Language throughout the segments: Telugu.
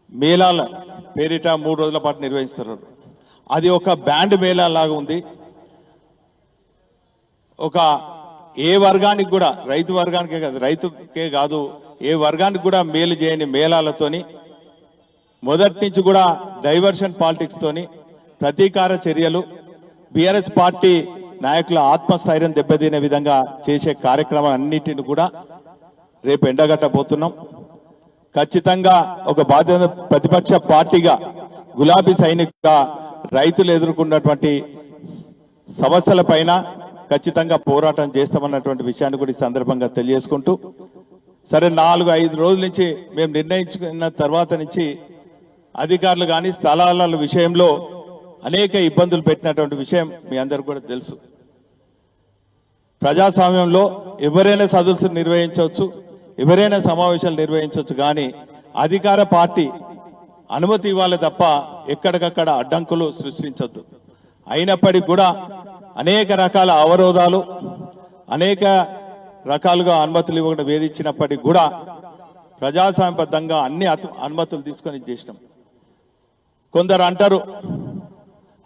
మేళాల పేరిట 3 రోజుల పాటు నిర్వహిస్తున్నారు. అది ఒక బ్యాండ్ మేళా లాగా ఉంది. ఒక ఏ వర్గానికి కూడా, రైతు వర్గానికే కాదు, రైతుకే కాదు, ఏ వర్గానికి కూడా మేలు చేయని మేళాలతోని, మొదటి నుంచి కూడా డైవర్షన్ పాలిటిక్స్ తోని, ప్రతీకార చర్యలు, బీఆర్ఎస్ పార్టీ నాయకుల ఆత్మస్థైర్యం దెబ్బతినే విధంగా చేసే కార్యక్రమం అన్నిటిని కూడా రేపు ఎండగట్టబోతున్నాం. ఖచ్చితంగా ఒక బాధ్యత ప్రతిపక్ష పార్టీగా, గులాబీ సైనికుగా రైతులు ఎదుర్కొన్నటువంటి సమస్యల పైన ఖచ్చితంగా పోరాటం చేస్తామన్నటువంటి విషయాన్ని కూడా ఈ సందర్భంగా తెలియజేసుకుంటూ, సరే 4-5 రోజుల నుంచి మేము నిర్ణయించుకున్న తర్వాత నుంచి అధికారులు కానీ స్థలాల విషయంలో అనేక ఇబ్బందులు పెట్టినటువంటి విషయం మీ అందరికీ కూడా తెలుసు. ప్రజాస్వామ్యంలో ఎవరైనా సదస్సులు నిర్వహించవచ్చు, ఎవరైనా సమావేశాలు నిర్వహించవచ్చు, కానీ అధికార పార్టీ అనుమతి ఇవ్వాలి తప్ప ఎక్కడికక్కడ అడ్డంకులు సృష్టించొద్దు. అయినప్పటికీ కూడా అనేక రకాల అవరోధాలు, అనేక రకాలుగా అనుమతులు ఇవ్వకుండా వేధించినప్పటికీ కూడా ప్రజాస్వామ్యబద్ధంగా అన్ని అనుమతులు తీసుకొని చేసినాం. కొందరు అంటారు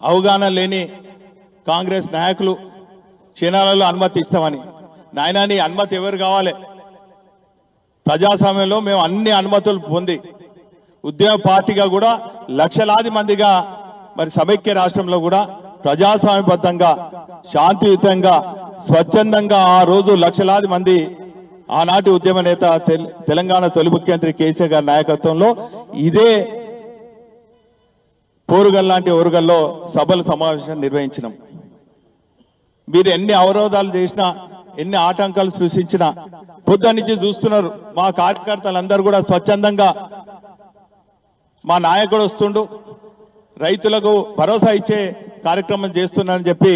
అవగాహన లేని కాంగ్రెస్ నాయకులు క్షణాలలో అనుమతి ఇస్తామని. నాయనా, నీ అనుమతి ఎవరు కావాలి? ప్రజాస్వామ్యంలో మేము అన్ని అనుమతులు పొంది ఉద్యమ పార్టీగా కూడా లక్షలాది మందిగా మరి సమైక్య రాష్ట్రంలో కూడా ప్రజాస్వామ్యబద్ధంగా, శాంతియుతంగా, స్వచ్ఛందంగా ఆ రోజు లక్షలాది మంది ఆనాటి ఉద్యమ నేత తెలంగాణ తొలి ముఖ్యమంత్రి కేసీఆర్ గారి నాయకత్వంలో ఇదే పోరుగల్ లాంటి ఓరుగల్లో సభలు సమావేశం నిర్వహించినాం. మీరు ఎన్ని అవరోధాలు చేసినా, ఎన్ని ఆటంకాలు సృష్టించినా పొద్దున్న నుంచి చూస్తున్నారు. మా కార్యకర్తలందరూ కూడా స్వచ్ఛందంగా మా నాయకుడు వస్తుండు, రైతులకు భరోసా ఇచ్చే కార్యక్రమం చేస్తున్నారని చెప్పి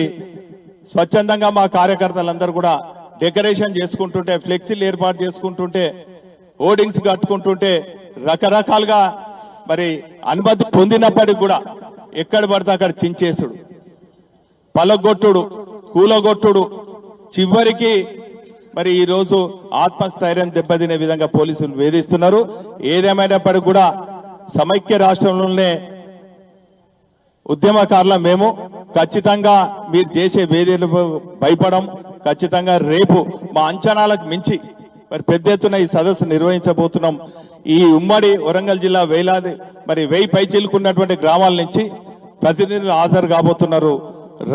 స్వచ్ఛందంగా మా కార్యకర్తలందరూ కూడా డెకరేషన్ చేసుకుంటుంటే, ఫ్లెక్సీలు ఏర్పాటు చేసుకుంటుంటే, హోర్డింగ్స్ కట్టుకుంటుంటే, రకరకాలుగా మరి అనుమతి పొందినప్పటికి కూడా ఎక్కడ పడితే అక్కడ చించేసుడు, పలగొట్టుడు, కూలగొట్టుడు, చివరికి మరి ఈరోజు ఆత్మస్థైర్యం దెబ్బతినే విధంగా పోలీసులు వేధిస్తున్నారు. ఏదేమైనప్పటికీ కూడా సమైక్య రాష్ట్రంలోనే ఉద్యమకారుల మేము ఖచ్చితంగా మీరు చేసే వేధింపులకు భయపడం. ఖచ్చితంగా రేపు మా అంచనాలకు మించి మరి పెద్ద ఎత్తున ఈ సదస్సు నిర్వహించబోతున్నాం. ఈ ఉమ్మడి వరంగల్ జిల్లా 1000 పైచిలుకున్నటువంటి గ్రామాల నుంచి ప్రతినిధులు హాజరు కాబోతున్నారు.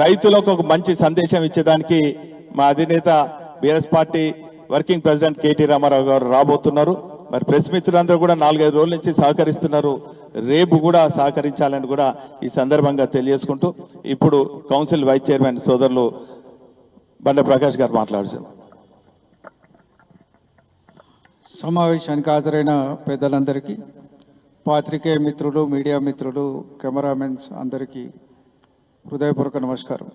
రైతులకు ఒక మంచి సందేశం ఇచ్చేదానికి మా అధినేత BRS party working president KT Rama Rao గారు రాబోతున్నారు. మరి ప్రెస్ మిత్రులందరూ కూడా 4-5 రోజుల నుంచి సహకరిస్తున్నారు. రేపు కూడా సహకరించాలని కూడా ఈ సందర్భంగా తెలియజేసుకుంటూ, ఇప్పుడు కౌన్సిల్ వైస్ చైర్మన్ సోదరులు బండ ప్రకాష్ గారు మాట్లాడుతున్నారు. సమావేశానికి హాజరైన పెద్దలందరికీ, పాత్రికేయ మిత్రులు, మీడియా మిత్రులు, కెమెరామెన్స్ అందరికీ హృదయపూర్వక నమస్కారం.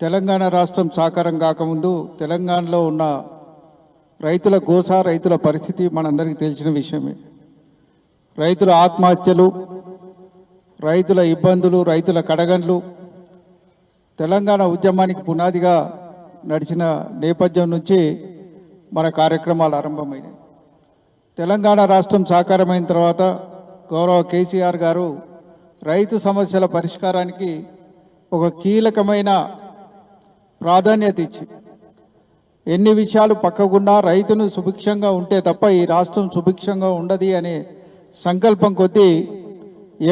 తెలంగాణ రాష్ట్రం సాకారం కాకముందు తెలంగాణలో ఉన్న రైతుల గోస, రైతుల పరిస్థితి మనందరికీ తెలిసిన విషయమే. రైతుల ఆత్మహత్యలు, రైతుల ఇబ్బందులు, రైతుల కడగండ్లు తెలంగాణ ఉద్యమానికి పునాదిగా నడిచిన నేపథ్యం నుంచి మన కార్యక్రమాలు ఆరంభమైనాయి. తెలంగాణ రాష్ట్రం సాకారమైన తర్వాత గౌరవ కేసీఆర్ గారు రైతు సమస్యల పరిష్కారానికి ఒక కీలకమైన ప్రాధాన్యత ఇచ్చి, ఎన్ని విషయాలు పక్కకున్నా రైతును సుభిక్షంగా ఉంటే తప్ప ఈ రాష్ట్రం సుభిక్షంగా ఉండదు అనే సంకల్పం కొద్దీ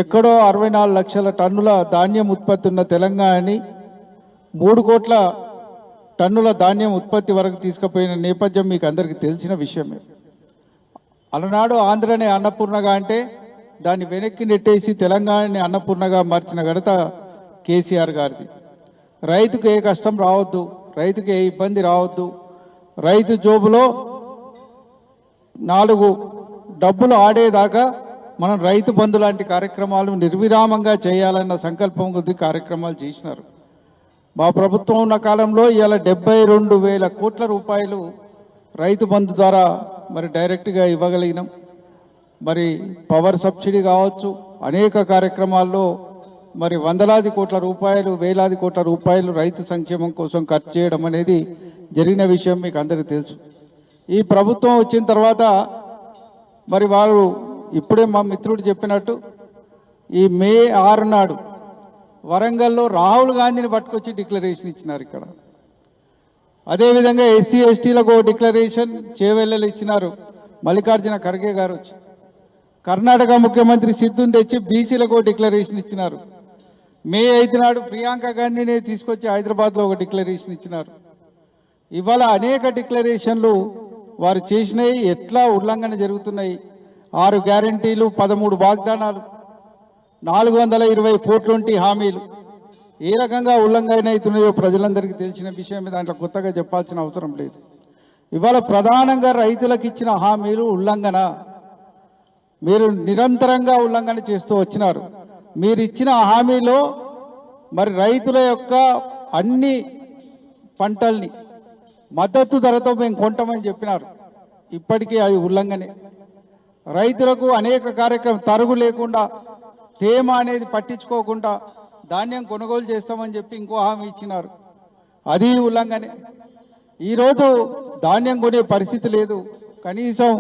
ఎక్కడో 64 లక్షల టన్నుల ధాన్యం ఉత్పత్తి ఉన్న తెలంగాణని 3 కోట్ల టన్నుల ధాన్యం ఉత్పత్తి వరకు తీసుకుపోయిన నేపథ్యం మీకు అందరికీ తెలిసిన విషయమే. అలనాడు ఆంధ్రనే అన్నపూర్ణగా అంటే దాన్ని వెనక్కి నెట్టేసి తెలంగాణని అన్నపూర్ణగా మార్చిన ఘనత కేసీఆర్ గారిది. రైతుకు ఏ కష్టం రావద్దు, రైతుకు ఏ ఇబ్బంది రావద్దు, రైతు జోబులో 4 డబ్బులు ఆడేదాకా మనం రైతు బంధు లాంటి కార్యక్రమాలు నిర్విరామంగా చేయాలన్న సంకల్పం కొద్ది కార్యక్రమాలు చేసినారు. మా ప్రభుత్వం ఉన్న కాలంలో ఇవాళ 72,000 కోట్ల రూపాయలు రైతు బంధు ద్వారా మరి డైరెక్ట్గా ఇవ్వగలిగినాం. మరి పవర్ సబ్సిడీ కావచ్చు, అనేక కార్యక్రమాల్లో మరి వందలాది కోట్ల రూపాయలు, వేలాది కోట్ల రూపాయలు రైతు సంక్షేమం కోసం ఖర్చు చేయడం అనేది జరిగిన విషయం మీకు అందరికీ తెలుసు. ఈ ప్రభుత్వం వచ్చిన తర్వాత మరి వారు ఇప్పుడే మా మిత్రుడు చెప్పినట్టు ఈ మే 6 నాడు వరంగల్లో రాహుల్ గాంధీని పట్టుకొచ్చి డిక్లరేషన్ ఇచ్చినారు ఇక్కడ. అదేవిధంగా ఎస్సీ ఎస్టీలకు డిక్లరేషన్ చేవెళ్ళలు ఇచ్చినారు మల్లికార్జున ఖర్గే గారు వచ్చి. కర్ణాటక ముఖ్యమంత్రి సిద్ధుని తెచ్చి బీసీలకు డిక్లరేషన్ ఇచ్చినారు. మే 5 నాడు ప్రియాంక గాంధీని తీసుకొచ్చి హైదరాబాద్లో ఒక డిక్లరేషన్ ఇచ్చినారు. ఇవాళ అనేక డిక్లరేషన్లు వారు చేసినాయి, ఎట్లా ఉల్లంఘన జరుగుతున్నాయి. 6 గ్యారంటీలు, 13 వాగ్దానాలు, 420 420 హామీలు ఏ రకంగా ఉల్లంఘన అవుతున్నాయో ప్రజలందరికీ తెలిసిన విషయమే, దాంట్లో కొత్తగా చెప్పాల్సిన అవసరం లేదు. ఇవాళ ప్రధానంగా రైతులకు ఇచ్చిన హామీలు ఉల్లంఘన, మీరు నిరంతరంగా ఉల్లంఘన చేస్తూ వచ్చినారు. మీరు ఇచ్చిన హామీలో మరి రైతుల యొక్క అన్ని పంటల్ని మద్దతు ధరతో మేము కొంటామని చెప్పినారు. ఇప్పటికీ అది ఉల్లంఘనే. రైతులకు అనేక కార్యక్రమం తరుగు లేకుండా, తేమ అనేది పట్టించుకోకుండా ధాన్యం కొనుగోలు చేస్తామని చెప్పి ఇంకో హామీ ఇచ్చినారు, అది ఉల్లంఘనే. ఈరోజు ధాన్యం కొనే పరిస్థితి లేదు, కనీసం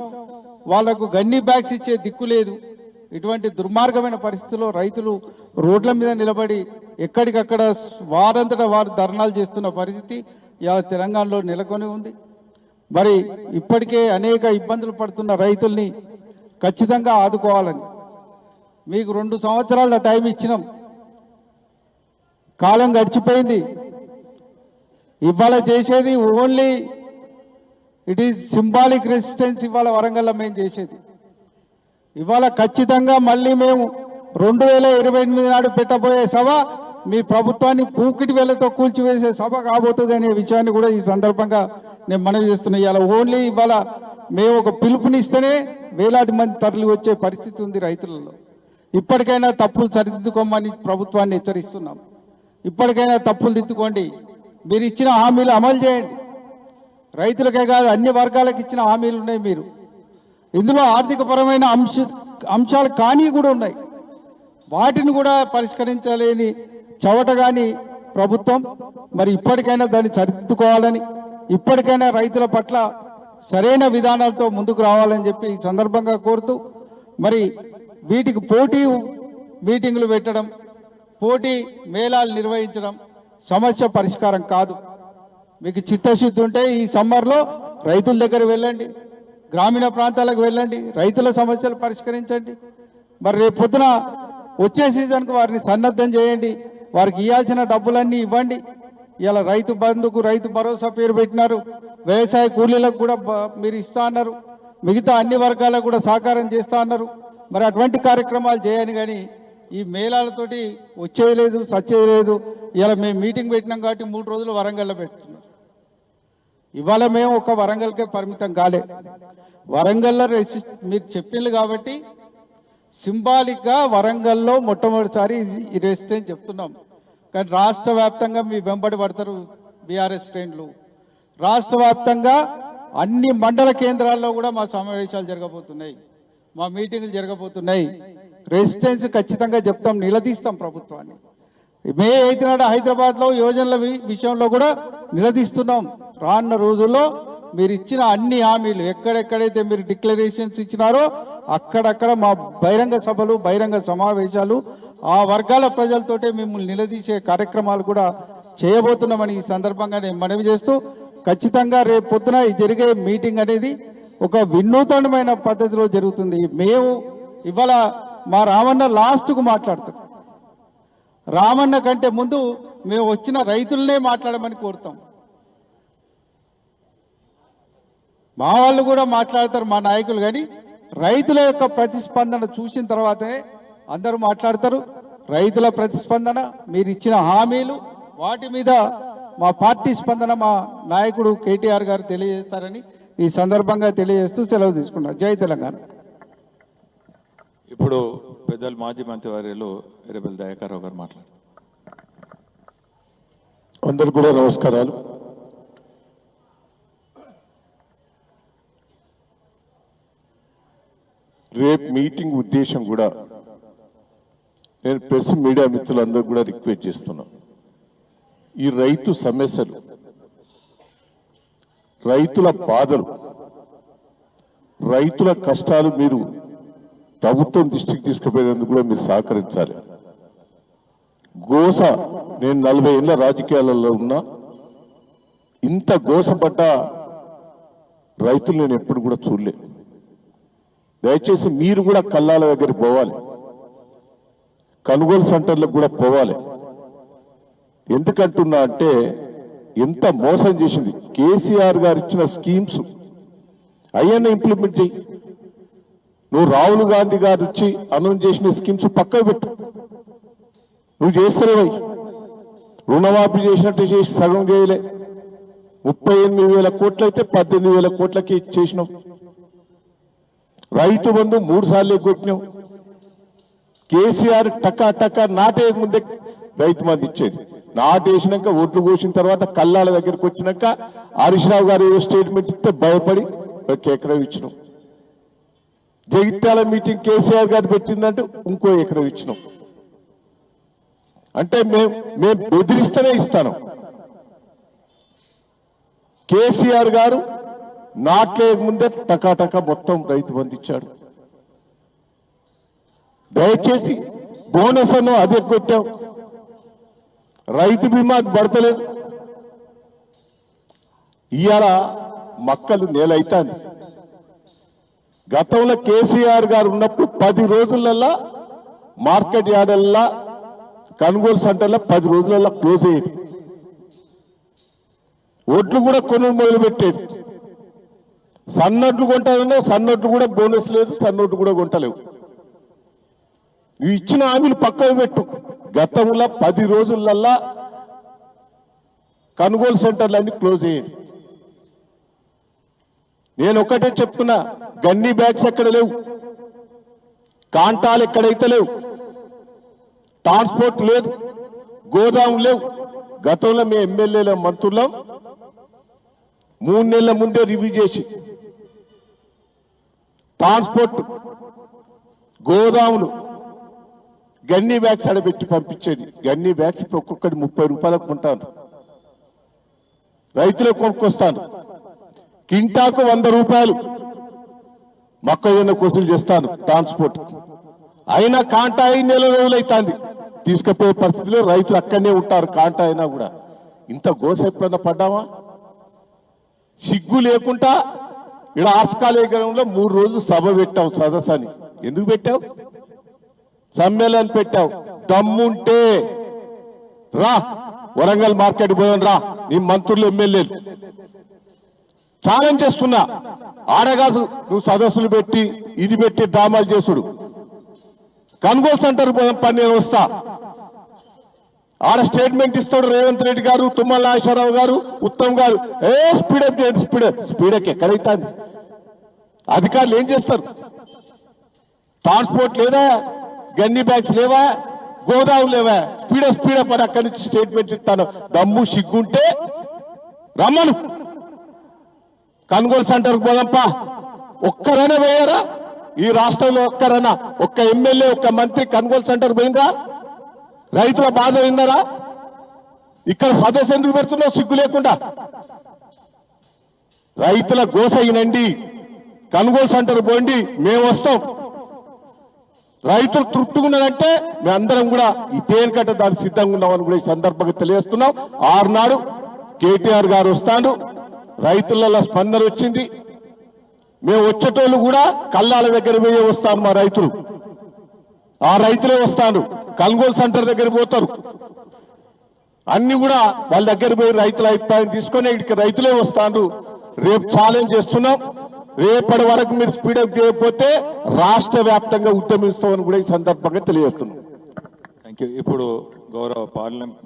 వాళ్లకు గన్ని బ్యాగ్స్ ఇచ్చే దిక్కు లేదు. ఇటువంటి దుర్మార్గమైన పరిస్థితుల్లో రైతులు రోడ్ల మీద నిలబడి ఎక్కడికక్కడ వారంతటా వారు ధర్నాలు చేస్తున్న పరిస్థితి ఇలా తెలంగాణలో నెలకొని ఉంది. మరి ఇప్పటికే అనేక ఇబ్బందులు పడుతున్న రైతుల్ని ఖచ్చితంగా ఆదుకోవాలని మీకు 2 సంవత్సరాల టైం ఇచ్చినాం. కాలం గడిచిపోయింది. ఇవాళ చేసేది only it is symbolic resistance. ఇవాళ వరంగల్లో మేము చేసేది ఇవాళ ఖచ్చితంగా మళ్ళీ మేము 2028 నాడు పెట్టబోయే సభ మీ ప్రభుత్వాన్ని పూకిటి వేలతో కూల్చివేసే సభ కాబోతుంది అనే విషయాన్ని కూడా ఈ సందర్భంగా నేను మనవి చేస్తున్నా. ఇవాళ ఓన్లీ ఇవాళ మేము ఒక పిలుపునిస్తేనే వేలాది మంది తరలి వచ్చే పరిస్థితి ఉంది రైతులలో. ఇప్పటికైనా తప్పులు సరిదిద్దుకోమని ప్రభుత్వాన్ని హెచ్చరిస్తున్నాం. ఇప్పటికైనా తప్పులు దిద్దుకోండి, మీరు ఇచ్చిన హామీలు అమలు చేయండి. రైతులకే కాదు అన్ని వర్గాలకు ఇచ్చిన హామీలు ఉన్నాయి. మీరు ఇందులో ఆర్థికపరమైన అంశాలు కానీ కూడా ఉన్నాయి, వాటిని కూడా పరిష్కరించలేని చవట కానీ ప్రభుత్వం. మరి ఇప్పటికైనా దాన్ని సరిదిద్దుకోవాలని, ఇప్పటికైనా రైతుల పట్ల సరైన విధానాలతో ముందుకు రావాలని చెప్పి ఈ సందర్భంగా కోరుతూ, మరి వీటికి పోటీ మీటింగులు పెట్టడం, పోటీ మేళాలు నిర్వహించడం సమస్య పరిష్కారం కాదు. మీకు చిత్తశుద్ధి ఉంటే ఈ సమ్మర్లో రైతుల దగ్గర వెళ్ళండి, గ్రామీణ ప్రాంతాలకు వెళ్ళండి, రైతుల సమస్యలు పరిష్కరించండి. మరి రేపు పొద్దున వచ్చే సీజన్కు వారిని సన్నద్ధం చేయండి, వారికి ఇవ్వాల్సిన డబ్బులన్నీ ఇవ్వండి. ఇలా రైతు బంధుకు రైతు భరోసా పేరు పెట్టినారు, వ్యవసాయ కూలీలకు కూడా మీరు ఇస్తా అన్నారు, మిగతా అన్ని వర్గాలకు కూడా సహకారం చేస్తా అన్నారు. మరి అటువంటి కార్యక్రమాలు చేయని కానీ ఈ మేళాలతోటి వచ్చేది లేదు, సచ్చేది లేదు. ఇలా మేము మీటింగ్ పెట్టినాం కాబట్టి 3 రోజులు వరంగల్లో పెడుతున్నాం. ఇవాళ మేము ఒక వరంగల్కే పరిమితం కాలే, వరంగల్లో మీరు చెప్పిండ్రు కాబట్టి సింబాలిక్గా వరంగల్లో మొట్టమొదటిసారి ఈ రెసిస్టెన్స్ చెప్తున్నాం. కానీ రాష్ట్ర వ్యాప్తంగా మీ వెంబడి పడతారు బీఆర్ఎస్ శ్రేణులు. రాష్ట్ర వ్యాప్తంగా అన్ని మండల కేంద్రాల్లో కూడా మా సమావేశాలు జరగబోతున్నాయి, మా మీటింగులు జరగబోతున్నాయి. రెసిస్టెన్స్ ఖచ్చితంగా చెప్తాం, నిలదీస్తాం ప్రభుత్వాన్ని. మే 5 నాడు హైదరాబాద్లో యోజనల విషయంలో కూడా నిలదీస్తున్నాం. రానున్న రోజుల్లో మీరు ఇచ్చిన అన్ని హామీలు ఎక్కడెక్కడైతే మీరు డిక్లరేషన్స్ ఇచ్చినారో అక్కడక్కడ మా బహిరంగ సభలు, బహిరంగ సమావేశాలు, ఆ వర్గాల ప్రజలతోటే మిమ్మల్ని నిలదీసే కార్యక్రమాలు కూడా చేయబోతున్నామని ఈ సందర్భంగా నేను మనవి చేస్తూ, ఖచ్చితంగా రేపు పొద్దున జరిగే మీటింగ్ అనేది ఒక వినూతనమైన పద్ధతిలో జరుగుతుంది. మేము ఇవాళ మా రామన్న లాస్ట్కు మాట్లాడతాం, రామన్న కంటే ముందు మేము వచ్చిన రైతులనే మాట్లాడమని కోరుతాం. మా వాళ్ళు కూడా మాట్లాడతారు, మా నాయకులు, కానీ రైతుల యొక్క ప్రతిస్పందన చూసిన తర్వాతనే అందరూ మాట్లాడతారు. రైతుల ప్రతిస్పందన, మీరు ఇచ్చిన హామీలు, వాటి మీద మా పార్టీ స్పందన మా నాయకుడు కేటీఆర్ గారు తెలియజేస్తారని ఈ సందర్భంగా తెలియజేస్తూ సెలవు తీసుకున్నారు. జై తెలంగాణ. ఇప్పుడు పెద్దలు మాజీ మంత్రివర్యులు ఎర్రబెల్లి దయాకర్ రావు గారు మాట్లాడారు. అందరు కూడా నమస్కారాలు. రేపు మీటింగ్ ఉద్దేశం కూడా నేను ప్రెస్ మీడియా మిత్రులందరూ కూడా రిక్వెస్ట్ చేస్తున్నా, ఈ రైతు సమస్యలు, రైతుల బాధలు, రైతుల కష్టాలు మీరు ప్రభుత్వం దృష్టికి తీసుకుపోయేందుకు కూడా మీరు సహకరించాలి. గోస, నేను 40 ఏళ్ళ రాజకీయాలలో ఉన్నా, ఇంత గోసపడ్డ రైతులు నేను ఎప్పుడు కూడా చూడలే. దయచేసి మీరు కూడా కల్లాల దగ్గరికి పోవాలి, కొనుగోలు సెంటర్లకు కూడా పోవాలి. ఎందుకంటున్నా అంటే ఎంత మోసం చేసింది. కేసీఆర్ గారు ఇచ్చిన స్కీమ్స్ అయ్యన్న ఇంప్లిమెంట్ చేయి. నువ్వు రాహుల్ గాంధీ గారు వచ్చి అనౌన్స్ చేసిన స్కీమ్స్ పక్కకు పెట్టు. నువ్వు చేస్తలేవై, రుణమాఫీ చేసినట్టు చేసి సగం చేయలే. 38,000 కోట్లు అయితే 18,000 కోట్లకి ఇచ్చేసినాం. రైతు బంధు 3 సార్లు ఎగ్గొట్టినాం. కేసీఆర్ టకా టకా నాటే ముందే రైతు బంధు ఇచ్చేది. నాటేసినాక ఓట్లు కోసిన తర్వాత కల్లాల దగ్గరికి వచ్చినాక హరీష్ రావు గారు ఏదో స్టేట్మెంట్ ఇస్తే భయపడి 1 ఎకరం ఇచ్చినాం. జగిత్యాల మీటింగ్ కేసీఆర్ గారు పెట్టిందంటే ఇంకో ఎకరం ఇచ్చినాం. అంటే మేము బెదిరిస్తేనే ఇస్తాను. కేసీఆర్ గారు నాట్లేక ముందే టకాటకా మొత్తం రైతు బంధు ఇచ్చాడు. దయచేసి బోనస్ అను అదే కొట్టాం, రైతు బీమా పడతలేదు. ఇవాళ మక్కలు నేలైతాంది. గతంలో కేసీఆర్ గారు ఉన్నప్పుడు 10 రోజులల్లా మార్కెట్ యార్డల్లా కొనుగోలు సెంటర్లో 10 రోజులల్లా క్లోజ్ అయ్యేది. ఒడ్లు కూడా కొనుగోలు మొదలు పెట్టేది. సన్నొడ్లు కొంటారన్నా సన్నొడ్లు కూడా బోనస్ లేదు, సన్నొడ్లు కూడా కొంటలేవు. ఇవి ఇచ్చిన హామీలు పక్కకు పెట్టు. గతంలో 10 రోజులల్లా కొనుగోలు సెంటర్లన్నీ క్లోజ్ అయ్యేది. నేను ఒకటే చెప్తున్నా, గన్నీ బ్యాగ్స్ ఎక్కడ లేవు, కాంటాలు ఎక్కడైతే లేవు, ట్రాన్స్పోర్ట్ లేదు, గోదాం లేవు. గతంలో మీ ఎమ్మెల్యేల మంత్రులం 3 నెలల ముందే రివ్యూ చేసి ట్రాన్స్పోర్ట్, గోదాములు, గన్నీ బ్యాగ్స్ అడబెట్టి పంపించేది. గన్నీ బ్యాగ్స్ ఇప్పుడు ఒక్కొక్కటి 30 రూపాయలకు కొంటాను, రైతులకు కొనుక్కొస్తాను. కింటాకు 100 రూపాయలు మొక్కజొన్న కోసులు చేస్తాను ట్రాన్స్పోర్ట్. అయినా కాంటా 5 నెలల రోజులు అవుతుంది, తీసుకుపోయే పరిస్థితిలో రైతులు అక్కడనే ఉంటారు. కాంటా అయినా కూడా ఇంత గోస ఎప్పుడన్నా పడ్డామా? సిగ్గు లేకుండా ఇక్కడ ఆస్కాలేగరంలో 3 రోజులు సభ పెట్టావు, సదస్సు అని. ఎందుకు పెట్టావు? సమ్మేళనం పెట్టావు. దమ్ముంటే రా, వరంగల్ మార్కెట్ పోయాను రా, నీ మంత్రులు ఎమ్మెల్యేలు ఛాలెంజ్ చేస్తున్నా. ఆడగాసు నువ్వు సదస్సులు పెట్టి ఇది పెట్టి డ్రామాలు చేసుడు. కొనుగోలు సెంటర్ పని నేను వస్తా. ఆడ స్టేట్మెంట్ ఇస్తాడు రేవంత్ రెడ్డి గారు, తుమ్మల నాగేశ్వరరావు గారు, ఉత్తమ్ గారు. స్పీడప్ చేయండి, స్పీడప్ ఎక్కడైతుంది? అధికారులు ఏం చేస్తారు? ట్రాన్స్పోర్ట్ లేదా, గన్నీ బ్యాగ్స్ లేవా, గోదావరి లేవా? స్పీడప్ అని అక్కడి నుంచి స్టేట్మెంట్ ఇస్తాను. దమ్ము సిగ్గుంటే రమ్మను, కొనుగోలు సెంటర్కి పోదంపా. ఒక్కరైనా పోయారా ఈ రాష్ట్రంలో? ఒక్కరైనా ఒక్క ఎమ్మెల్యే, ఒక్క మంత్రి కొనుగోలు సెంటర్ పోయిందా? రైతుల బాధ విన్నారా? ఇక్కడ సదస్సు ఎందుకు పెడుతున్నావు సిగ్గు లేకుండా? రైతుల గోస అయినండి, కొనుగోలు సెంటర్ పోండి, మేము వస్తాం. రైతులు తృప్తిగా ఉన్నదంటే మేమందరం కూడా ఈ దేనికంటే దానికి సిద్ధంగా ఉన్నామని కూడా ఈ సందర్భంగా తెలియజేస్తున్నాం. 6 నాడు కేటీఆర్ గారు వస్తాడు, రైతులలో స్పందన వచ్చింది. మేము వచ్చేటోళ్ళు కూడా కల్లాల దగ్గర పోయే వస్తాను. మా రైతులు, ఆ రైతులే వస్తాను, కొనుగోలు సెంటర్ దగ్గర పోతారు. అన్ని కూడా వాళ్ళ దగ్గర పోయి రైతుల అభిప్రాయం తీసుకొని ఇక్కడికి రైతులే వస్తాను. రేపు ఛాలెంజ్ చేస్తున్నాం. రేపటి వరకు మీరు స్పీడప్ చేయకపోతే రాష్ట్ర వ్యాప్తంగా ఉద్యమిస్తామని కూడా ఈ సందర్భంగా తెలియజేస్తున్నాం. Thank you. ఇప్పుడు గౌరవ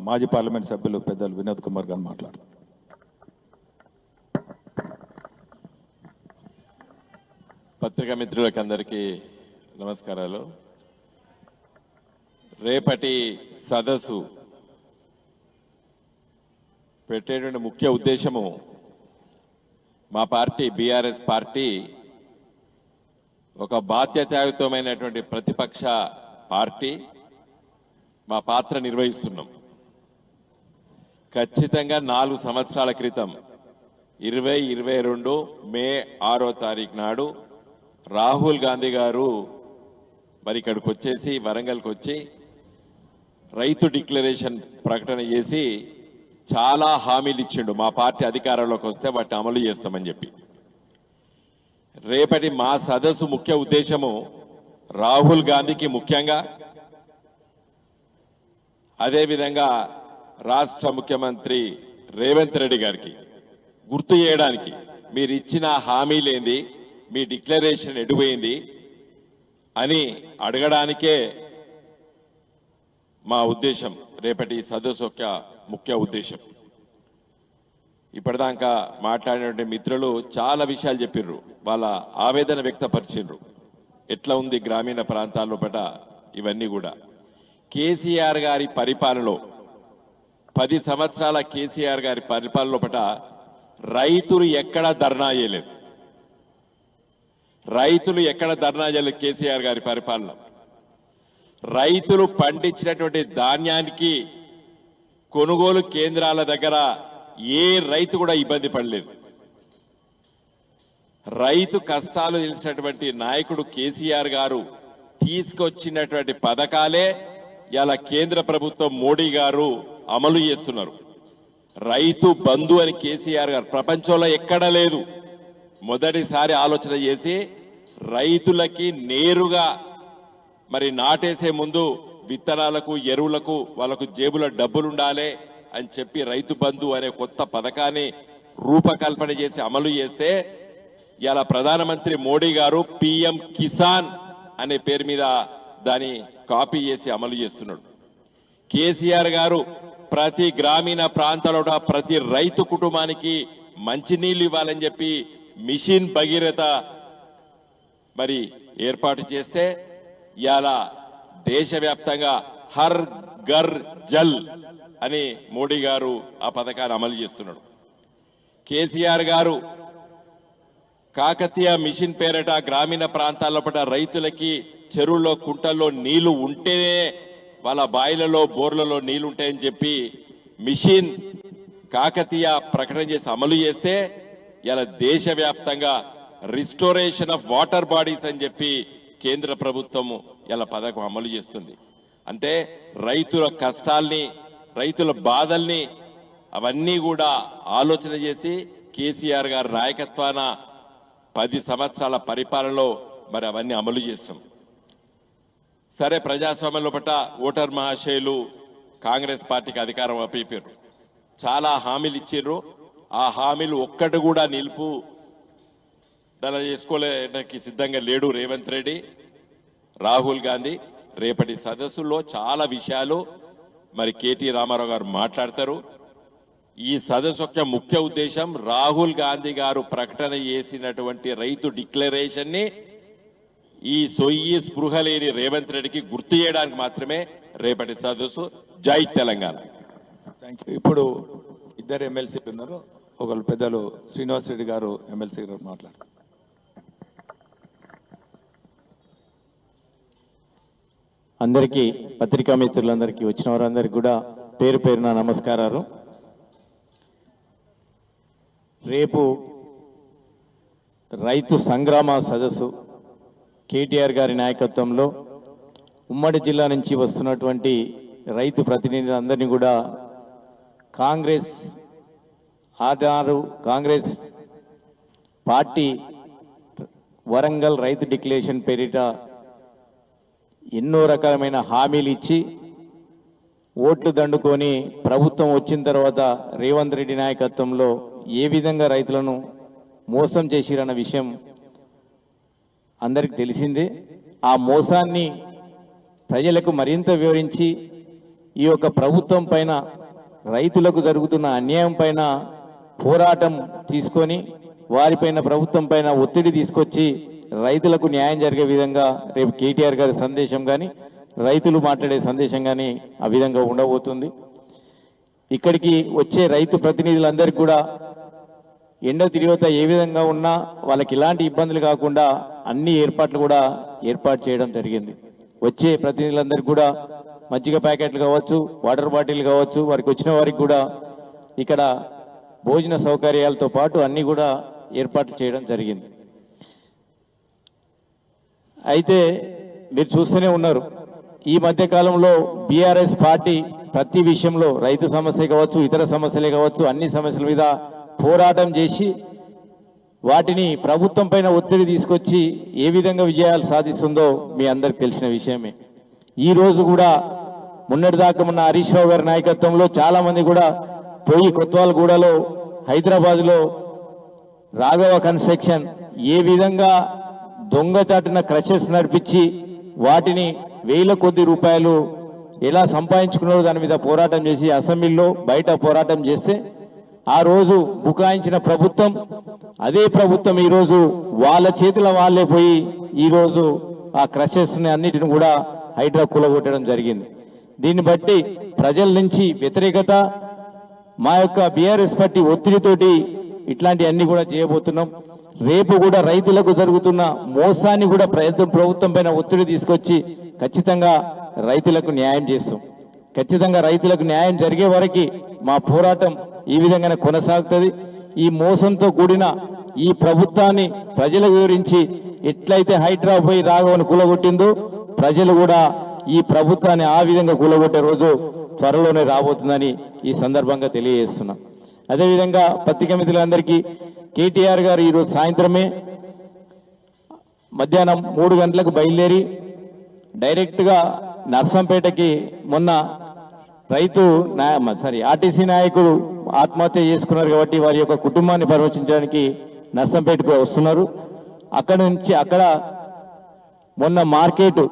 మాజీ పార్లమెంట్ సభ్యులు పెద్దలు వినోద్ కుమార్ గారు మాట్లాడుతారు. పత్రికా మిత్రులకు అందరికీ నమస్కారాలు. రేపటి సదస్సు పెట్టేటువంటి ముఖ్య ఉద్దేశము, మా పార్టీ బీఆర్ఎస్ పార్టీ ఒక బాధ్యతాయుతమైనటువంటి ప్రతిపక్ష పార్టీ. మా పాత్ర నిర్వహిస్తున్నాం. ఖచ్చితంగా 4 సంవత్సరాల క్రితం 2022 మే 6వ తారీఖు నాడు రాహుల్ గాంధీ గారు మరి ఇక్కడికి వచ్చేసి వరంగల్కి వచ్చి రైతు డిక్లరేషన్ ప్రకటన చేసి చాలా హామీలు ఇచ్చిండు. మా పార్టీ అధికారంలోకి వస్తే వాటిని అమలు చేస్తామని చెప్పి. రేపటి మా సదస్సు ముఖ్య ఉద్దేశము రాహుల్ గాంధీకి ముఖ్యంగా, అదేవిధంగా రాష్ట్ర ముఖ్యమంత్రి రేవంత్ రెడ్డి గారికి గుర్తు చేయడానికి, మీరు ఇచ్చిన హామీలేంది, మీ డిక్లరేషన్ ఎడిపోయింది అని అడగడానికే మా ఉద్దేశం, రేపటి సదస్సు యొక్క ముఖ్య ఉద్దేశం. ఇప్పటిదాకా మాట్లాడినటువంటి మిత్రులు చాలా విషయాలు చెప్పిర్రు, వాళ్ళ ఆవేదన వ్యక్తపరిచిండ్రు. ఎట్లా ఉంది గ్రామీణ ప్రాంతాల్లో పట ఇవన్నీ కూడా. కేసీఆర్ గారి పరిపాలనలో 10 సంవత్సరాల కేసీఆర్ గారి పరిపాలనలో పట రైతులు ఎక్కడా ధర్నా చేయలేదు. రైతులు ఎక్కడ ధర్నా చేయలేదు కేసీఆర్ గారి పరిపాలన. రైతులు పండించినటువంటి ధాన్యానికి కొనుగోలు కేంద్రాల దగ్గర ఏ రైతు కూడా ఇబ్బంది పడలేదు. రైతు కష్టాలు తెలిసినటువంటి నాయకుడు కేసీఆర్ గారు తీసుకొచ్చినటువంటి పథకాలే ఇలా కేంద్ర ప్రభుత్వం మోడీ గారు అమలు చేస్తున్నారు. రైతు బంధు అని కేసీఆర్ గారు ప్రపంచంలో ఎక్కడా లేదు. మొదటిసారి ఆలోచన చేసి రైతులకి నేరుగా మరి నాటేసే ముందు విత్తనాలకు ఎరువులకు వాళ్ళకు జేబులో డబ్బులుండాలి అని చెప్పి రైతు బంధు అనే కొత్త పథకాన్ని రూపకల్పన చేసి అమలు చేస్తే ఇలా ప్రధానమంత్రి మోడీ గారు పిఎం కిసాన్ అనే పేరు మీద దాన్ని కాపీ చేసి అమలు చేస్తున్నాడు. కేసీఆర్ గారు ప్రతి గ్రామీణ ప్రాంతాల్లో ప్రతి రైతు కుటుంబానికి మంచినీళ్లు ఇవ్వాలని చెప్పి మిషన్ భగీరథ మరి ఏర్పాటు చేస్తే ఇవాళ దేశవ్యాప్తంగా హర్ ఘర్ జల్ అని మోడీ గారు ఆ పథకాన్ని అమలు చేస్తున్నాడు. కేసీఆర్ గారు కాకతీయ మిషన్ పేరట గ్రామీణ ప్రాంతాల్లో పడ్డ రైతులకి చెరువుల్లో కుంటల్లో నీళ్లు ఉంటేనే వాళ్ళ బాయిలలో బోర్లలో నీళ్లు ఉంటాయని చెప్పి మిషన్ కాకతీయ ప్రకటన చేసి అమలు చేస్తే ఇలా దేశవ్యాప్తంగా రిస్టోరేషన్ ఆఫ్ వాటర్ బాడీస్ అని చెప్పి కేంద్ర ప్రభుత్వము ఇలా పథకం అమలు చేస్తుంది. అంటే రైతుల కష్టాల్ని, రైతుల బాధల్ని అవన్నీ కూడా ఆలోచన చేసి కేసీఆర్ గారి నాయకత్వాన 10 సంవత్సరాల పరిపాలనలో మరి అవన్నీ అమలు చేస్తాం. సరే, ప్రజాస్వామ్యంలో పట్ల ఓటర్ మహాశయులు కాంగ్రెస్ పార్టీకి అధికారం అప్పీపారు. చాలా హామీలు ఇచ్చారు. ఆ హామీలు ఒక్కటి కూడా నిలుపు దళ చేసుకోలేడానికి సిద్ధంగా లేడు రేవంత్ రెడ్డి, రాహుల్ గాంధీ. రేపటి సదస్సులో చాలా విషయాలు మరి కేటీ రామారావు గారు మాట్లాడతారు. ఈ సదస్సు యొక్క ముఖ్య ఉద్దేశం రాహుల్ గాంధీ గారు ప్రకటన చేసినటువంటి రైతు డిక్లరేషన్ ని ఈ సొయ్యి స్పృహ లేని రేవంత్ రెడ్డికి గుర్తు చేయడానికి మాత్రమే రేపటి సదస్సు. జై తెలంగాణ. Thank you. ఇప్పుడు ఇద్దరు ఎమ్మెల్సీలు ఉన్నారు. ఒకరు పెద్దలు శ్రీనివాస్ రెడ్డి గారు ఎమ్మెల్సీ గారు మాట్లాడారు. అందరికీ, పత్రికా మిత్రులందరికీ, వచ్చిన వారందరికీ కూడా పేరు పేరున నమస్కారాలు. రేపు రైతు సంగ్రామ సదస్సు కేటీఆర్ గారి నాయకత్వంలో ఉమ్మడి జిల్లా నుంచి వస్తున్నటువంటి రైతు ప్రతినిధులందరినీ కూడా కాంగ్రెస్ పార్టీ వరంగల్ రైతు డిక్లరేషన్ పేరిట ఎన్నో రకాలమైన హామీలు ఇచ్చి ఓట్లు దండుకొని ప్రభుత్వం వచ్చిన తర్వాత రేవంత్ రెడ్డి నాయకత్వంలో ఏ విధంగా రైతులను మోసం చేసిరన్న విషయం అందరికి తెలిసిందే. ఆ మోసాన్ని ప్రజలకు మరింత వివరించి ఈ యొక్క ప్రభుత్వం పైన, రైతులకు జరుగుతున్న అన్యాయం పైన పోరాటం తీసుకొని వారిపైన, ప్రభుత్వం పైన ఒత్తిడి తీసుకొచ్చి రైతులకు న్యాయం జరిగే విధంగా రేపు కేటీఆర్ గారి సందేశం కానీ, రైతులు మాట్లాడే సందేశం కానీ ఆ విధంగా ఉండబోతుంది. ఇక్కడికి వచ్చే రైతు ప్రతినిధులందరికీ కూడా ఎండ తీవ్రత ఏ విధంగా ఉన్నా వాళ్ళకి ఇలాంటి ఇబ్బందులు కాకుండా అన్ని ఏర్పాట్లు కూడా ఏర్పాటు చేయడం జరిగింది. వచ్చే ప్రతినిధులందరికీ కూడా మజ్జిగ ప్యాకెట్లు కావచ్చు, వాటర్ బాటిల్ కావచ్చు, వారికి వచ్చిన వారికి కూడా ఇక్కడ భోజన సౌకర్యాలతో పాటు అన్ని కూడా ఏర్పాట్లు చేయడం జరిగింది. అయితే మీరు చూస్తూనే ఉన్నారు. ఈ మధ్య కాలంలో బీఆర్ఎస్ పార్టీ ప్రతి విషయంలో రైతు సమస్య కావచ్చు, ఇతర సమస్యలే కావచ్చు, అన్ని సమస్యల మీద పోరాటం చేసి వాటిని ప్రభుత్వం పైన ఒత్తిడి తీసుకొచ్చి ఏ విధంగా విజయాలు సాధిస్తుందో మీ అందరికి తెలిసిన విషయమే. ఈ రోజు కూడా మొన్నటిదాకా ఉన్న హరీష్ రావు గారి నాయకత్వంలో చాలా మంది కూడా పోయి కొత్వాల్గూడలో, హైదరాబాద్లో రాఘవ కన్స్ట్రక్షన్ ఏ విధంగా దొంగచాటున క్రషెస్ నడిపించి వాటిని వేల కొద్ది రూపాయలు ఎలా సంపాదించుకున్నారో దాని మీద పోరాటం చేసి అసెంబ్లీలో బయట పోరాటం చేస్తే ఆ రోజు బుకాయించిన ప్రభుత్వం, అదే ప్రభుత్వం ఈరోజు వాళ్ళ చేతుల వాళ్ళే పోయి ఈరోజు ఆ క్రషెస్ అన్నిటిని కూడా హైడ్రా కూలగొట్టడం జరిగింది. దీన్ని బట్టి ప్రజల నుంచి వ్యతిరేకత, మా యొక్క బీఆర్ఎస్ పార్టీ ఒత్తిడితోటి ఇట్లాంటి అన్ని కూడా చేయబోతున్నాం. రేపు కూడా రైతులకు జరుగుతున్న మోసాన్ని కూడా ప్రభుత్వం పైన ఒత్తిడి తీసుకొచ్చి ఖచ్చితంగా రైతులకు న్యాయం చేస్తాం. ఖచ్చితంగా రైతులకు న్యాయం జరిగే వరకు మా పోరాటం ఈ విధంగానే కొనసాగుతుంది. ఈ మోసంతో కూడిన ఈ ప్రభుత్వాన్ని ప్రజలకు వివరించి ఎట్లయితే హైడ్రా పోయి రాఘవను కూలగొట్టిందో ప్రజలు కూడా ఈ ప్రభుత్వాన్ని ఆ విధంగా కూలగొట్టే రోజు త్వరలోనే రాబోతుందని ఈ సందర్భంగా తెలియజేస్తున్నాం. అదేవిధంగా పత్రికా మిత్రులందరికీ కేటీఆర్ గారు ఈరోజు సాయంత్రమే మధ్యాహ్నం 3 గంటలకు బయలుదేరి డైరెక్ట్గా నర్సంపేటకి మొన్న ఆర్టీసీ నాయకుడు ఆత్మహత్య చేసుకున్నారు కాబట్టి వారి యొక్క కుటుంబాన్ని పరామర్శించడానికి నర్సంపేటకు వస్తున్నారు. అక్కడ మొన్న మార్కెట్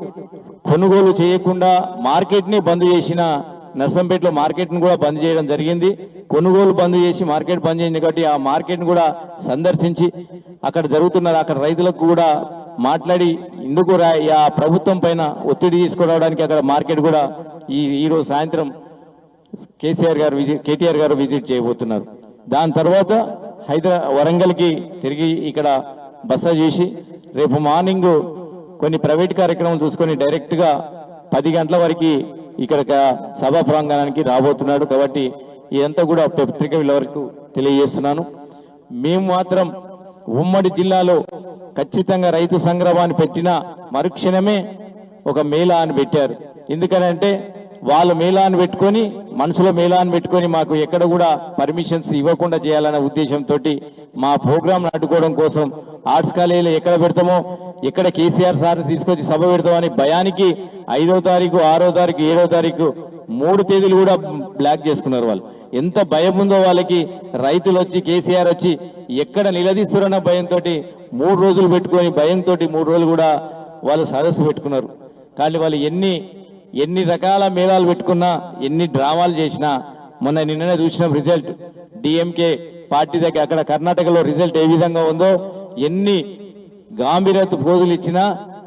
కొనుగోలు చేయకుండా మార్కెట్ని బంద్ చేసిన నర్సంపేటలో మార్కెట్ను కూడా బంద్ చేయడం జరిగింది. కొనుగోలు బంద్ చేసి మార్కెట్ బంద్ చేసింది కాబట్టి ఆ మార్కెట్ను కూడా సందర్శించి అక్కడ అక్కడ రైతులకు కూడా మాట్లాడి ఇందుకు ఆ ప్రభుత్వం పైన ఒత్తిడి తీసుకురావడానికి అక్కడ మార్కెట్ కూడా ఈరోజు సాయంత్రం కేటీఆర్ గారు విజిట్ చేయబోతున్నారు. దాని తర్వాత వరంగల్కి తిరిగి ఇక్కడ బస చేసి రేపు మార్నింగ్ కొన్ని ప్రైవేట్ కార్యక్రమం చూసుకొని డైరెక్ట్గా 10 గంటల వరకు ఇక్కడ సభా ప్రాంగణానికి రాబోతున్నాడు. కాబట్టి ఇదంతా కూడా పత్రిక వరకు తెలియజేస్తున్నాను. మేము మాత్రం ఉమ్మడి జిల్లాలో ఖచ్చితంగా రైతు సంగ్రామాన్ని పెట్టిన మరుక్షణమే ఒక మేళా అని పెట్టారు. ఎందుకనంటే వాళ్ళు మేళాన్ని పెట్టుకొని మనసులో మేళాన్ని పెట్టుకొని మాకు ఎక్కడ కూడా పర్మిషన్స్ ఇవ్వకుండా చేయాలనే ఉద్దేశంతో మా ప్రోగ్రాం అడ్డుకోవడం కోసం ఆర్ట్స్ కాలేజీలో ఎక్కడ పెడతామో, ఎక్కడ కేసీఆర్ సార్ తీసుకొచ్చి సభ పెడతామని భయానికి 5వ తారీఖు, 6వ తారీఖు, 7వ తారీఖు 3 తేదీలు కూడా బ్లాక్ చేసుకున్నారు. వాళ్ళు ఎంత భయం ఉందో వాళ్ళకి. రైతులు వచ్చి కేసీఆర్ వచ్చి ఎక్కడ నిలదీస్తారన్న భయంతో 3 రోజులు పెట్టుకొని భయంతో 3 రోజులు కూడా వాళ్ళు సదస్సు పెట్టుకున్నారు. కానీ వాళ్ళు ఎన్ని రకాల మేళాలు పెట్టుకున్నా, ఎన్ని డ్రామాలు చేసినా, మొన్న నిన్ననే చూసిన రిజల్ట్ డిఎంకే పార్టీ దగ్గర అక్కడ కర్ణాటకలో రిజల్ట్ ఏ విధంగా ఉందో, ఎన్ని గాంభీర్యత పోజులు ఇచ్చినా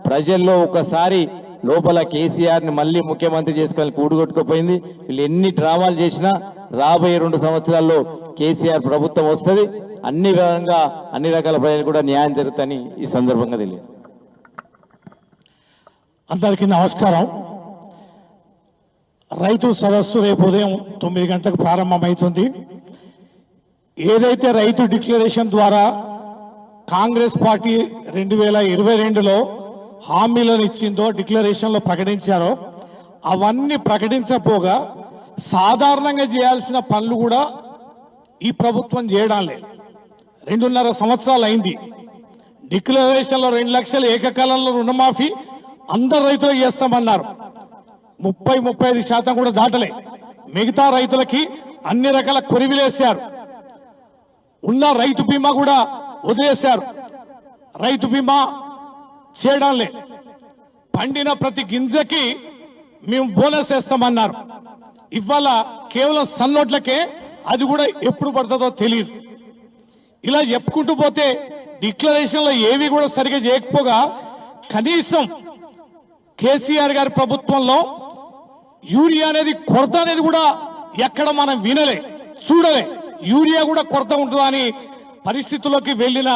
ప్రజల్లో ఒకసారి లోపల కేసీఆర్ ని మళ్ళీ ముఖ్యమంత్రి చేసుకొని కూడుగొట్టుకుపోయింది. వీళ్ళు ఎన్ని డ్రామాలు చేసినా రాబోయే 2 సంవత్సరాల్లో కేసీఆర్ ప్రభుత్వం వస్తుంది. అన్ని రకాల ప్రజలు కూడా న్యాయం జరుగుతుందని ఈ సందర్భంగా తెలియదు. అందరికీ నమస్కారం. రైతు సదస్సు రేపు ఉదయం 9 గంటలకు ప్రారంభమవుతుంది. ఏదైతే రైతు డిక్లరేషన్ ద్వారా కాంగ్రెస్ పార్టీ 2022లో హామీలను ఇచ్చిందో, డిక్లరేషన్లో ప్రకటించారో, అవన్నీ ప్రకటించకపోగా సాధారణంగా చేయాల్సిన పనులు కూడా ఈ ప్రభుత్వం చేయడం లేదు. 2.5 సంవత్సరాలు అయింది. డిక్లరేషన్లో 2 లక్షలు ఏకకాలంలో రుణమాఫీ అందరు రైతులకు చేస్తామన్నారు. 30-35% కూడా దాటలే. మిగతా రైతులకి అన్ని రకాల కొరివిలేశారు. ఉన్న రైతు బీమా కూడా వదిలేశారు. రైతు బీమా చేయడం లే. పండిన ప్రతి గింజకి మేము బోనస్ వేస్తామన్నారు. ఇవాళ కేవలం సన్నోట్లకే, అది కూడా ఎప్పుడు పడుతుందో తెలియదు. ఇలా చెప్పుకుంటూ పోతే డిక్లరేషన్లో ఏవి కూడా సరిగా చేయకపోగా కనీసం కేసీఆర్ గారి ప్రభుత్వంలో యూరియా అనేది కొరత అనేది కూడా ఎక్కడ మనం వినలే, చూడలే. యూరియా కూడా కొరత ఉంటుందని పరిస్థితుల్లోకి వెళ్ళిన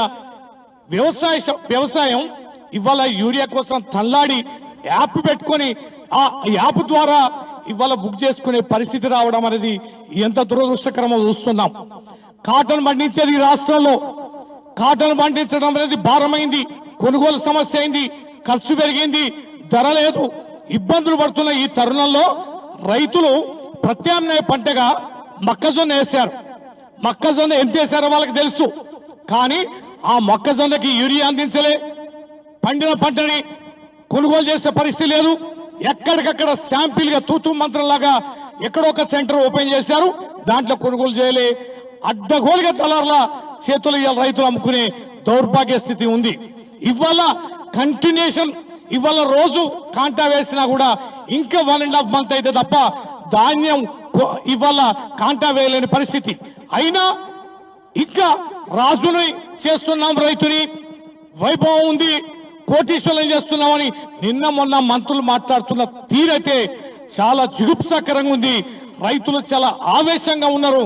వ్యవసాయం ఇవాళ యూరియా కోసం తల్లాడి యాప్ పెట్టుకొని ఆ యాప్ ద్వారా ఇవాళ బుక్ చేసుకునే పరిస్థితి రావడం అనేది ఎంత దురదృష్టకరమో చూస్తున్నాం. కాటన్ పండించేది ఈ రాష్ట్రంలో, కాటన్ పండించడం అనేది భారమైంది, కొనుగోలు సమస్య అయింది, ఖర్చు పెరిగింది, ధర లేదు, ఇబ్బందులు పడుతున్న ఈ తరుణంలో రైతులు ప్రత్యామ్నాయ పంటగా మొక్కజొన్న వేశారు. మొక్కజొన్న ఎంత వేశారో వాళ్ళకి తెలుసు. కానీ ఆ మొక్కజొన్నకి యూరియా అందించలే, పండిన పంటని కొనుగోలు చేసే పరిస్థితి లేదు. ఎక్కడికక్కడ శాంపిల్ గా తూతు మంత్రంలాగా ఎక్కడో ఒక సెంటర్ ఓపెన్ చేశారు, దాంట్లో కొనుగోలు చేయలే. అడ్డగోలుగా దళారుల చేతులు ఇవాళ రైతులు అమ్ముకునే దౌర్భాగ్య స్థితి ఉంది. ఇవాళ కంటిన్యూషన్, ఇవాళ రోజు కాంటా వేసినా కూడా ఇంకా 1.5 month అయితే తప్ప ధాన్యం ఇవాళ కాంటా వేయలేని పరిస్థితి. అయినా ఇంకా రాజుని చేస్తున్నాం, రైతుని వైభవం ఉంది, కోటీశ్వరం చేస్తున్నామని నిన్న మొన్న మంత్రులు మాట్లాడుతున్న తీరైతే చాలా జుగుప్సాకరంగా ఉంది. రైతులు చాలా ఆవేశంగా ఉన్నారు.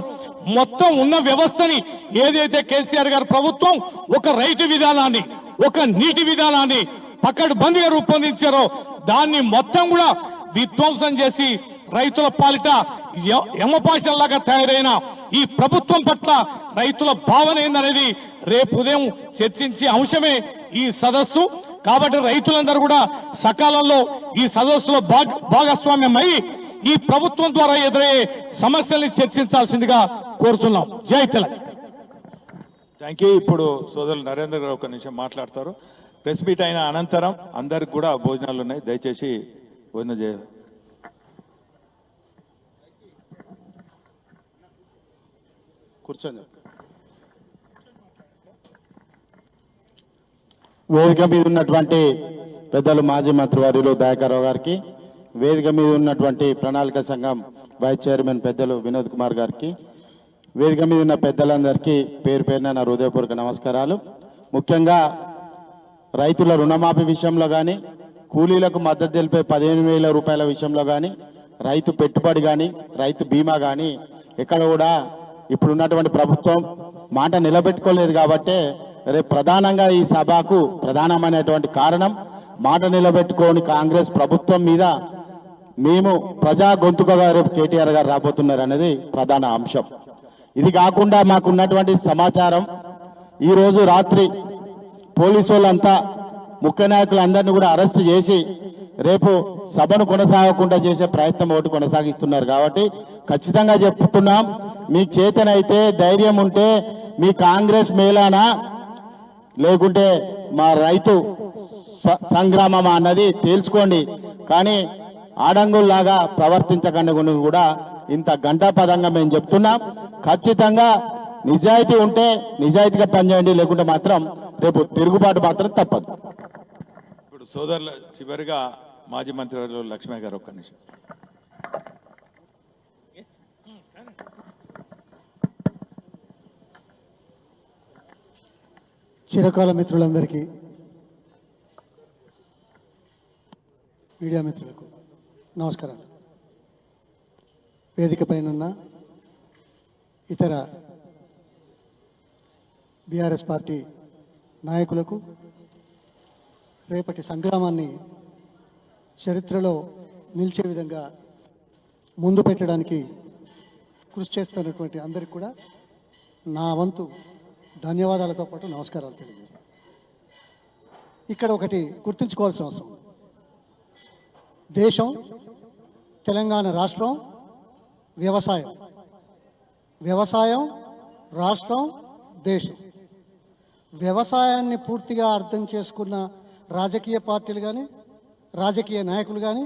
మొత్తం ఉన్న వ్యవస్థని ఏదైతే కేసీఆర్ గారి ప్రభుత్వం ఒక రైతు విధానాన్ని, ఒక నీటి విధానాన్ని పకడ్బందీగా రూపొందించారో దాన్ని మొత్తం కూడా విధ్వంసం చేసి రైతుల పాలిట యమపాశంలాగా తయారైన ఈ ప్రభుత్వం పట్ల రైతుల భావన ఏందనేది రేపు ఉదయం చర్చించే అంశమే ఈ సదస్సు. కాబట్టి రైతులందరూ కూడా సకాలంలో ఈ సదస్సులో భాగస్వామ్యమై ఈ ప్రభుత్వం ద్వారా ఎదురయ్యే సమస్యల్ని చర్చించాల్సిందిగా కోరుతున్నాం. జై తెలంగాణ. Thank you. ఇప్పుడు సోదరులు నరేంద్ర గారు ఒక నిమిషం మాట్లాడతారు. ప్రెస్ మీట్ అయిన అనంతరం అందరికి కూడా భోజనాలు ఉన్నాయి, దయచేసి భోజనం చేయాలి. కూర్చోండి. వేదిక మీద ఉన్నటువంటి పెద్దలు మాజీ మంత్రివర్యులు దయాకర్రావు గారికి, వేదిక మీద ఉన్నటువంటి ప్రణాళిక సంఘం వైస్ చైర్మన్ పెద్దలు వినోద్ కుమార్ గారికి, వేదిక మీద ఉన్న పెద్దలందరికీ పేరు పేరున నా హృదయపూర్వక నమస్కారాలు. ముఖ్యంగా రైతుల రుణమాఫీ విషయంలో కానీ, కూలీలకు మద్దతు తెలిపే 15,000 రూపాయల విషయంలో కానీ, రైతు పెట్టుబడి కానీ, రైతు బీమా కానీ ఎక్కడ కూడా ఇప్పుడున్నటువంటి ప్రభుత్వం మాట నిలబెట్టుకోలేదు. కాబట్టి రేపు ప్రధానంగా ఈ సభకు ప్రధానమైనటువంటి కారణం మాట నిలబెట్టుకోని కాంగ్రెస్ ప్రభుత్వం మీద మేము ప్రజా గొంతుకగా రేపు కేటీఆర్ గారు రాబోతున్నారు అనేది ప్రధాన అంశం. ఇది కాకుండా మాకున్నటువంటి సమాచారం, ఈరోజు రాత్రి పోలీసు వాళ్ళంతా ముఖ్య నాయకులందరినీ కూడా అరెస్ట్ చేసి రేపు సభను కొనసాగకుండా చేసే ప్రయత్నం ఒకటి కొనసాగిస్తున్నారు. కాబట్టి ఖచ్చితంగా చెప్తున్నాం, మీకు చేతనైతే ధైర్యం ఉంటే మీ కాంగ్రెస్ మేలానా లేకుంటే మా రైతు సంగ్రామమా అన్నది తేల్చుకోండి. కానీ ఆడంగుల్లాగా ప్రవర్తించకుండా కూడా ఇంత గంటాపదంగా మేము చెప్తున్నాం. ఖచ్చితంగా నిజాయితీ ఉంటే నిజాయితీగా పనిచేయండి, లేకుంటే మాత్రం రేపు తిరుగుబాటు మాత్రం తప్పదు. ఇప్పుడు సోదరులు చివరిగా మాజీ మంత్రి లక్ష్మయ్య గారు ఒక్క నిమిషం. చిరకాల మిత్రులందరికీ, మీడియా మిత్రులకు నమస్కారాలు. వేదిక పైనున్న ఇతర బీఆర్ఎస్ పార్టీ నాయకులకు, రేపటి సంగ్రామాన్ని చరిత్రలో నిలిచే విధంగా ముందు పెట్టడానికి కృషి చేస్తున్నటువంటి అందరికీ కూడా నా వంతు ధన్యవాదాలతో పాటు నమస్కారాలు తెలియజేస్తాను. ఇక్కడ ఒకటి గుర్తుంచుకోవాల్సిన అవసరం, దేశం, తెలంగాణ రాష్ట్రం, వ్యవసాయం, వ్యవసాయం, రాష్ట్రం, దేశం. వ్యవసాయాన్ని పూర్తిగా అర్థం చేసుకున్న రాజకీయ పార్టీలు కానీ, రాజకీయ నాయకులు కానీ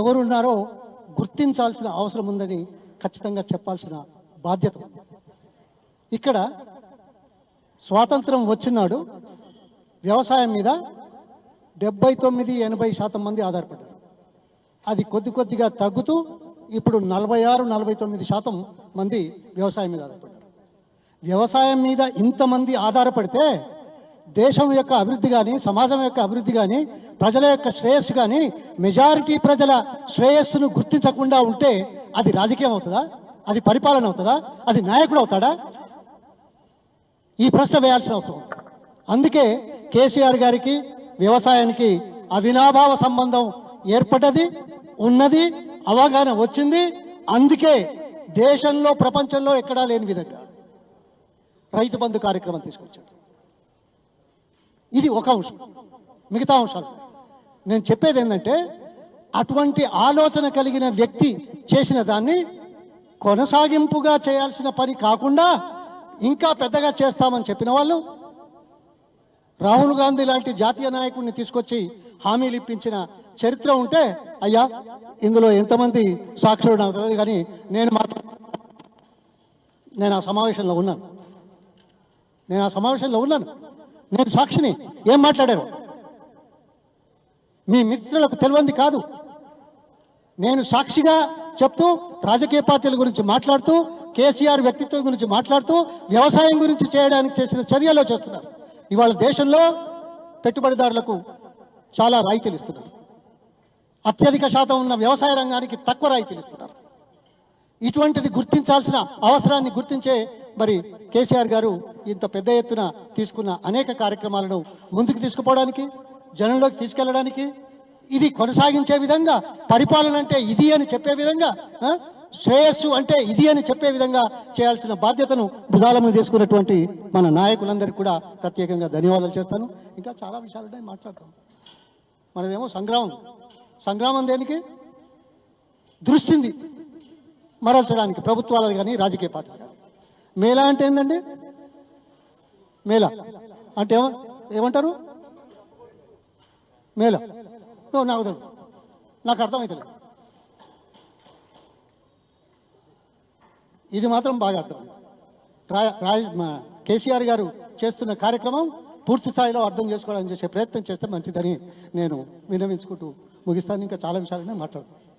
ఎవరున్నారో గుర్తించాల్సిన అవసరం ఉందని ఖచ్చితంగా చెప్పాల్సిన బాధ్యత ఉంది. ఇక్కడ స్వాతంత్రం వచ్చినాడు వ్యవసాయం మీద 79-80% మంది ఆధారపడ్డారు. అది కొద్ది కొద్దిగా తగ్గుతూ ఇప్పుడు 46-49% మంది వ్యవసాయం మీద ఆధారపడ్డారు. వ్యవసాయం మీద ఇంతమంది ఆధారపడితే దేశం యొక్క అభివృద్ధి కానీ, సమాజం యొక్క అభివృద్ధి కానీ, ప్రజల యొక్క శ్రేయస్సు కానీ, మెజారిటీ ప్రజల శ్రేయస్సును గుర్తించకుండా ఉంటే అది రాజకీయం అవుతుందా? అది పరిపాలన అవుతుందా? అది నాయకుడు అవుతాడా? ఈ ప్రశ్న వేయాల్సిన అవసరం ఉంది. అందుకే కేసీఆర్ గారికి వ్యవసాయానికి అవినాభావ సంబంధం ఏర్పడ్డది, ఉన్నది, అవగాహన వచ్చింది. అందుకే దేశంలో, ప్రపంచంలో ఎక్కడా లేని విధంగా రైతు బంధు కార్యక్రమం తీసుకొచ్చారు. ఇది ఒక అంశం. మిగతా అంశాలు నేను చెప్పేది ఏంటంటే అటువంటి ఆలోచన కలిగిన వ్యక్తి చేసిన దాన్ని కొనసాగింపుగా చేయాల్సిన పని కాకుండా ఇంకా పెద్దగా చేస్తామని చెప్పిన వాళ్ళు, రాహుల్ గాంధీ లాంటి జాతీయ నాయకుడిని తీసుకొచ్చి హామీలు ఇప్పించిన చరిత్ర ఉంటే అయ్యా ఇందులో ఎంతమంది సాక్షులు నాకు తెలియదు, కానీ నేను ఆ సమావేశంలో ఉన్నాను. నేను సాక్షిని. ఏం మాట్లాడారు మీ మిత్రులకు తెలియంది కాదు. నేను సాక్షిగా చెప్తూ రాజకీయ పార్టీల గురించి మాట్లాడుతూ కేసీఆర్ వ్యక్తిత్వం గురించి మాట్లాడుతూ వ్యవసాయం గురించి చేయడానికి చేసిన చర్యలో చేస్తున్నారు. ఇవాళ దేశంలో పెట్టుబడిదారులకు చాలా రాయితీలు ఇస్తున్నారు. అత్యధిక శాతం ఉన్న వ్యవసాయ రంగానికి తక్కువ రాయితీలు ఇస్తున్నారు. ఇటువంటిది గుర్తించాల్సిన అవసరాన్ని గుర్తించే మరి కేసీఆర్ గారు ఇంత పెద్ద ఎత్తున తీసుకున్న అనేక కార్యక్రమాలను ముందుకు తీసుకుపోవడానికి, జనంలోకి తీసుకెళ్లడానికి, ఇది కొనసాగించే విధంగా, పరిపాలన అంటే ఇది అని చెప్పే విధంగా, శ్రేయస్సు అంటే ఇది అని చెప్పే విధంగా చేయాల్సిన బాధ్యతను భుజాల మీద తీసుకున్నటువంటి మన నాయకులందరికీ కూడా ప్రత్యేకంగా ధన్యవాదాలు చేస్తాను. ఇంకా చాలా విషయాలు ఉన్నాయి, మాట్లాడతాం. మనదేమో సంగ్రామం దేనికి? దృష్టింది మరల్చడానికి ప్రభుత్వాలు కానీ రాజకీయ పార్టీలు కానీ. మేళా అంటే ఏంటండి? మేళా అంటే ఏమంటారు? మేళా నాకు అర్థమవుతలేదు. ఇది మాత్రం బాగా అర్థమైంది. కేసీఆర్ గారు చేస్తున్న కార్యక్రమం పూర్తి స్థాయిలో అర్థం చేసుకోవడానికి చేసే ప్రయత్నం చేస్తే మంచిదని నేను విన్నవించుకుంటూ ముగిస్తాను. ఇంకా చాలా విషయాలనే మాట్లాడుతాను.